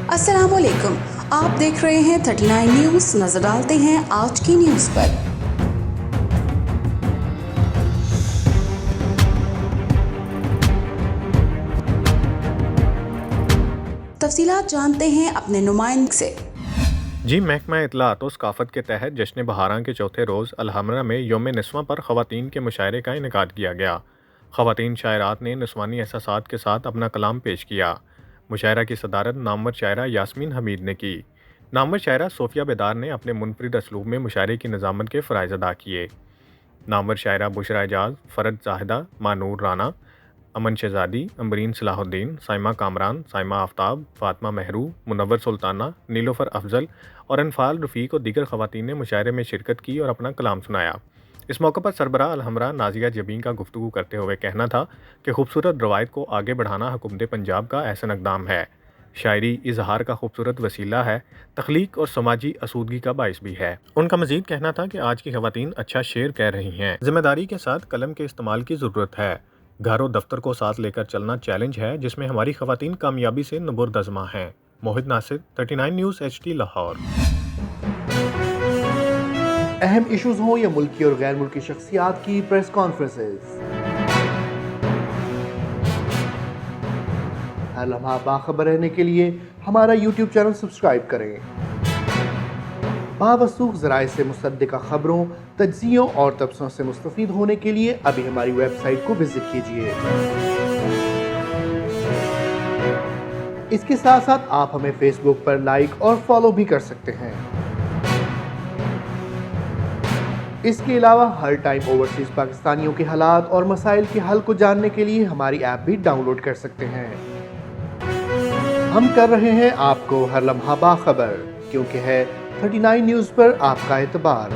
अस्सलाम वालेकुम, आप देख रहे हैं 39 न्यूज़। नजर डालते हैं आज की न्यूज़ पर। तफसीलात जानते हैं अपने नुमाइंदे से। जी, महकमा इत्तलाआत व सकाफ़त के तहत जश्न बहारां के चौथे रोज़ अलहमरा में यौम निस्वां पर ख़वातीन के मुशायरे का इनेकाद किया गया। ख़वातीन शायरात ने निस्वानी एहसासात के साथ अपना कलाम पेश किया। मुशायरा की सदारत नामवर शायरा यास्मीन हमीद ने की। नामवर शायरा सोफिया बेदार ने अपने मुनफरिद असलूब में मुशायरे की निज़ामत के फ़राइज़ अदा किए। नामवर शायरा बुशरा एजाज, फ़रद जाहिदा, मानूर राना, अमन शहज़ादी, अम्बरीन सलाहुद्दीन, साइमा कामरान, साइमा आफ्ताब, फ़ातिमा महरू, मुनव्वर सुल्ताना, नीलोफ़र अफजल और अनफाल रफ़ीक और दीगर ख़वातीन ने मुशायरे में शिरकत की और अपना कलाम सुनाया। इस मौके पर सरबराह अलहमरा नाज़िया जबीन का गुफ्तगू करते हुए कहना था कि खूबसूरत रवायत को आगे बढ़ाना हुकूमत पंजाब का एहसन इक़दाम है। शायरी इजहार का खूबसूरत वसीला है, तख्लीक और समाजी असूदगी का बाइस भी है। उनका मज़ीद कहना था कि आज की ख़वातीन अच्छा शेर कह रही हैं। ज़िम्मेदारी के साथ कलम के इस्तेमाल की ज़रूरत है। घर और दफ्तर को साथ लेकर चलना चैलेंज है, जिसमें हमारी ख़वातीन कामयाबी से नबुर्दज़मा हैं। मोहित नासिर, 39 न्यूज़ HD लाहौर। अहम इश्यूज हों या मुल्की और गैर मुल्की शख्सियात की प्रेस कॉन्फ्रेंसेस, हर लम्हा बाखबर रहने के लिए हमारा YouTube चैनल सब्सक्राइब करें। बावसूख ज़राए से मुसद्दिक़ा खबरों, तज्ज़ियों और तबसरों से मुस्तफ़ीद होने के लिए अभी हमारी वेबसाइट को विजिट कीजिए। इसके साथ साथ आप हमें फेसबुक पर लाइक और फॉलो भी कर सकते हैं। इसके अलावा हर टाइम ओवरसीज़ पाकिस्तानियों के हालात और मसाइल के हल को जानने के लिए हमारी ऐप भी डाउनलोड कर सकते हैं। हम कर रहे हैं आपको हर लम्हा बाखबर, क्योंकि है 39 न्यूज़ पर आपका एतबार।